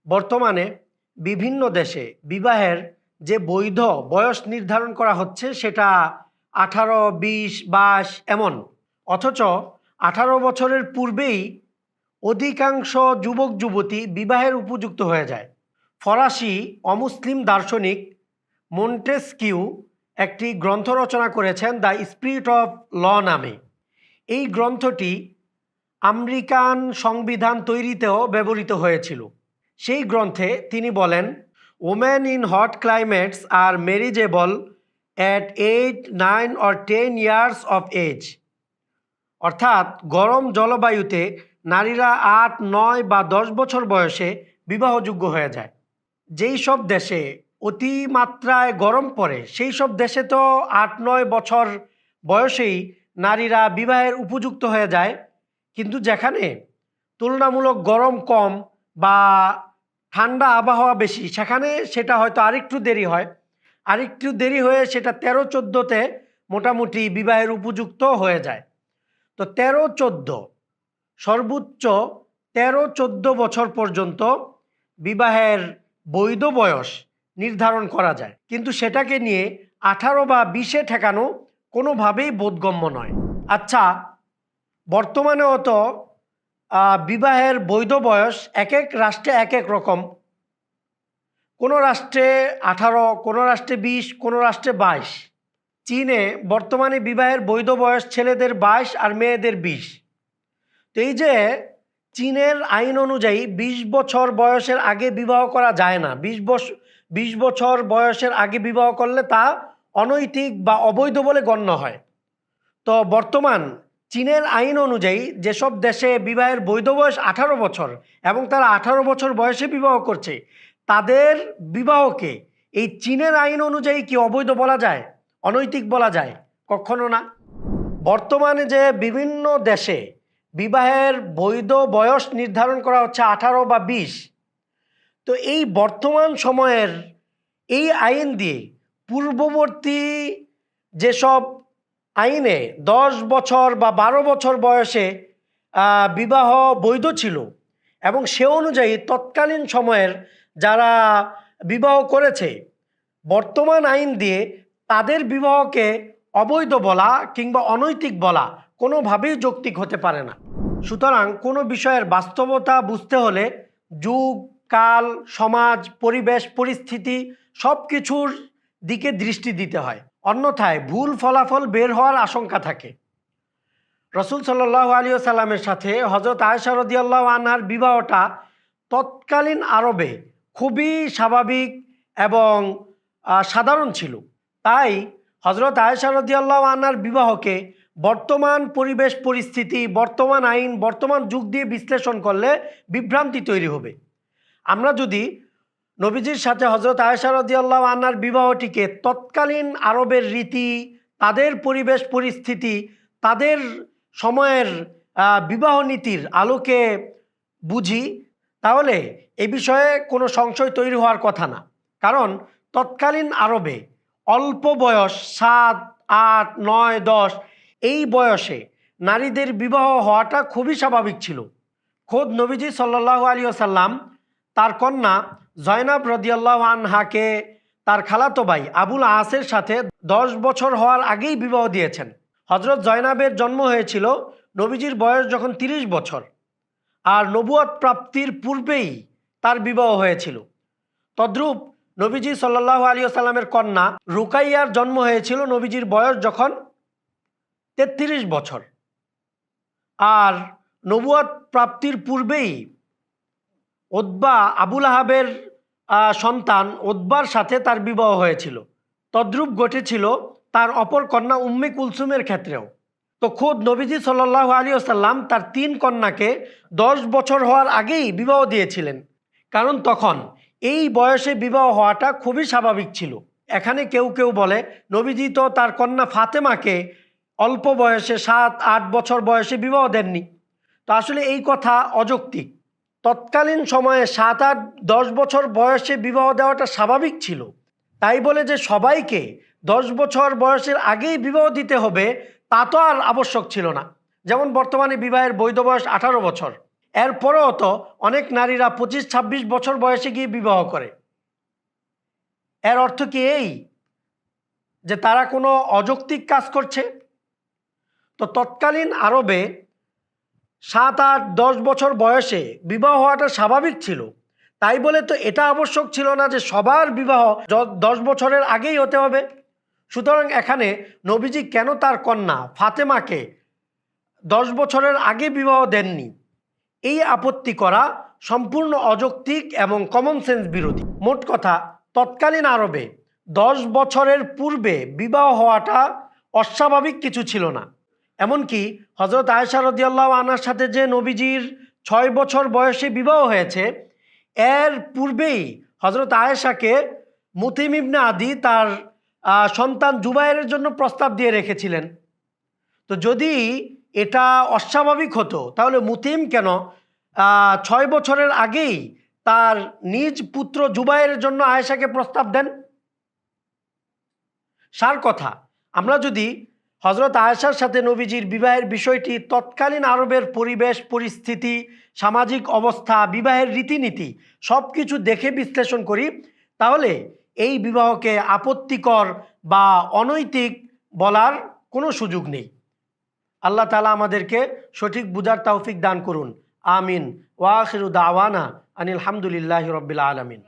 বর্তমানে বিভিন্ন দেশে বিবাহের যে বৈধ বয়স নির্ধারণ করা হচ্ছে সেটা 18, 20, 22 এমন। অথচ 18 বছরের পূর্বেই অধিকাংশ যুবক যুবতী বিবাহের উপযুক্ত হয়ে যায়। ফরাসি অমুসলিম দার্শনিক মন্টেস্কিউ একটি গ্রন্থ রচনা করেছেন দ্য স্পিরিট অফ ল নামে। এই গ্রন্থটি আমেরিকান সংবিধান তৈরিতেও ব্যবহৃত হয়েছিল। সেই গ্রন্থে তিনি বলেন, women in hot climates are marriageable at 8, 9 or 10 years of age. অর্থাৎ গরম জলবায়ুতে নারীরা 8, 9 বা 10 বছর বয়সে বিবাহযোগ্য হয়ে যায়। যেই সব দেশে অতিমাত্রায় গরম পড়ে সেই সব দেশে তো 8, 9 বছর বয়সেই নারীরা বিবাহের উপযুক্ত হয়ে যায়, কিন্তু যেখানে তুলনামূলক গরম কম বা ঠান্ডা আবহাওয়া বেশি সেখানে সেটা হয়তো আরেকটু দেরি হয়, আরেকটু দেরি হয়ে সেটা 13-14তে মোটামুটি বিবাহের উপযুক্ত হয়ে যায়। তো 13-14 সর্বোচ্চ 13-14 বছর পর্যন্ত বিবাহের বৈধ বয়স নির্ধারণ করা যায়, কিন্তু সেটাকে নিয়ে 18 বা 20-এ ঠেকানো কোনোভাবেই বোধগম্য নয়। আচ্ছা, বর্তমানেও তো বিবাহের বৈধ বয়স এক এক রাষ্ট্রে এক এক রকম। কোনো রাষ্ট্রে 18, কোনো রাষ্ট্রে 20, কোনো রাষ্ট্রে 22। চীনে বর্তমানে বিবাহের বৈধ বয়স ছেলেদের 22 আর মেয়েদের 20। তো এই যে চীনের আইন অনুযায়ী 20 বছর বয়সের আগে বিবাহ করা যায় না। 20 বছর বয়সের আগে বিবাহ করলে তা অনৈতিক বা অবৈধ বলে গণ্য হয়। তো বর্তমান চীনের আইন অনুযায়ী যেসব দেশে বিবাহের বৈধ বয়স 18 বছর এবং তারা 18 বছর বয়সে বিবাহ করছে, তাদের বিবাহকে এই চীনের আইন অনুযায়ী কি অবৈধ বলা যায়, অনৈতিক বলা যায়? কখনো না। বর্তমানে যে বিভিন্ন দেশে বিবাহের বৈধ বয়স নির্ধারণ করা হচ্ছে 18 বা 20, তো এই বর্তমান সময়ের এই আইন দিয়ে পূর্ববর্তী যেসব আইনে 10 বছর বা 12 বছর বয়সে বিবাহ বৈধ ছিল এবং সে অনুযায়ী তৎকালীন সময়ের যারা বিবাহ করেছে, বর্তমান আইন দিয়ে তাদের বিবাহকে অবৈধ বলা কিংবা অনৈতিক বলা কোনোভাবেই যৌক্তিক হতে পারে না। সুতরাং কোনো বিষয়ের বাস্তবতা বুঝতে হলে যুগ, কাল, সমাজ, পরিবেশ, পরিস্থিতি সব কিছুর দিকে দৃষ্টি দিতে হয়, অন্যথায় ভুল ফলাফল বের হওয়ার আশঙ্কা থাকে। রসুল সাল্লাল্লাহু আলাইহি ওয়াসাল্লামের সাথে হযরত আয়েশা রাদিয়াল্লাহু আনহার বিবাহটা তৎকালীন আরবে খুবই স্বাভাবিক এবং সাধারণ ছিল। তাই হযরত আয়েশা রাদিয়াল্লাহু আনহার বিবাহকে বর্তমান পরিবেশ পরিস্থিতি, বর্তমান আইন, বর্তমান যুগ দিয়ে বিশ্লেষণ করলে বিভ্রান্তি তৈরি হবে। আমরা যদি নবীজির সাথে হযরত আয়েশা রাদিয়াল্লাহু আনহার বিবাহটিকে তৎকালীন আরবের রীতি, তাদের পরিবেশ পরিস্থিতি, তাদের সময়ের বিবাহ নীতির আলোকে বুঝি, তাহলে এ বিষয়ে কোনো সংশয় তৈরি হওয়ার কথা না। কারণ তৎকালীন আরবে অল্প বয়স 7, 8, 9, 10 এই বয়সে নারীদের বিবাহ হওয়াটা খুবই স্বাভাবিক ছিল। খোদ নবীজি সাল্লাল্লাহু আলাইহি ওয়াসাল্লাম তার কন্যা জয়নাব রাদিয়াল্লাহু আনহাকে তার খালাতো ভাই আবুল আসের সাথে 10 বছর হওয়ার আগেই বিবাহ দিয়েছেন। হযরত জয়নাবের জন্ম হয়েছিল নবীজির বয়স যখন 30 বছর, আর নবুয়ত প্রাপ্তির পূর্বেই তার বিবাহ হয়েছিল। তদ্রূপ নবীজি সাল্লাল্লাহু আলাইহি ওয়াসাল্লামের কন্যা রুকাইয়ার জন্ম হয়েছিল নবীজির বয়স যখন 33 বছর, আর নবুয়ত প্রাপ্তির পূর্বেই উতবা, আবুল আহাবের সন্তান উতবার সাথে তার বিবাহ হয়েছিল। তদ্রূপ ঘটেছিল তার অপর কন্যা উম্মে কুলসুমের ক্ষেত্রেও। তো খোদ নবীজি সাল্লাল্লাহু আলাইহি ওয়াসাল্লাম তার 3 কন্যাকে 10 বছর হওয়ার আগেই বিবাহ দিয়েছিলেন, কারণ তখন এই বয়সে বিবাহ হওয়াটা খুবই স্বাভাবিক ছিল। এখানে কেউ কেউ বলে নবীজি তো তার কন্যা ফাতেমাকে অল্প বয়সে 7, 8 বছর বয়সে বিবাহ দেননি। তো আসলে এই কথা অযৌক্তিক। তৎকালীন সময়ে 7, 8, 10 বছর বয়সে বিবাহ দেওয়াটা স্বাভাবিক ছিল। তাই বলে যে সবাইকে 10 বছর বয়সের আগেই বিবাহ দিতে হবে তা তো আর আবশ্যক ছিল না। যেমন বর্তমানে বিবাহের বৈধ বয়স 18 বছর। এরপরেও তো অনেক নারীরা 25-26 বছর বয়সে গিয়ে বিবাহ করে। এর অর্থ কি এই যে তারা কোনো অযৌক্তিক কাজ করছে? তো তৎকালীন আরবে 7-8-10 বছর বয়সে বিবাহ হওয়াটা স্বাভাবিক ছিল। তাই বলে তো এটা আবশ্যক ছিল না যে সবার বিবাহ 10 বছরের আগেই হতে হবে। সুতরাং এখানে নবীজি কেন তার কন্যা ফাতেমাকে 10 বছরের আগে বিবাহ দেননি, এই আপত্তি করা সম্পূর্ণ অযৌক্তিক এবং কমন সেন্স বিরোধী। মোট কথা, তৎকালীন আরবে 10 বছরের পূর্বে বিবাহ হওয়াটা অস্বাভাবিক কিছু ছিল না। এমনকি হজরত আয়েশা রাদিয়াল্লাহু আনহার সাথে যে নবীজির 6 বছর বয়সে বিবাহ হয়েছে, এর পূর্বেই হজরত আয়েশাকে মুতিম ইবনে আদি তার সন্তান জুবাইরের জন্য প্রস্তাব দিয়ে রেখেছিলেন। তো যদি এটা অস্বাভাবিক হতো তাহলে মুতিম কেন 6 বছরের আগেই তার নিজ পুত্র জুবাইরের জন্য আয়েশাকে প্রস্তাব দেন? সার কথা, আমরা যদি হজরত আয়েশার সাথে নবীজির বিবাহের বিষয়টি তৎকালীন আরবের পরিবেশ পরিস্থিতি, সামাজিক অবস্থা, বিবাহের রীতিনীতি সব কিছু দেখে বিশ্লেষণ করি, তাহলে এই বিবাহকে আপত্তিকর বা অনৈতিক বলার কোনো সুযোগ নেই। আল্লাহ তাআলা আমাদেরকে সঠিক বুঝার তৌফিক দান করুন। আমিন। ওয়া আখিরু দাওয়ানা আনিল হামদুলিল্লাহি রাব্বিল আলামিন।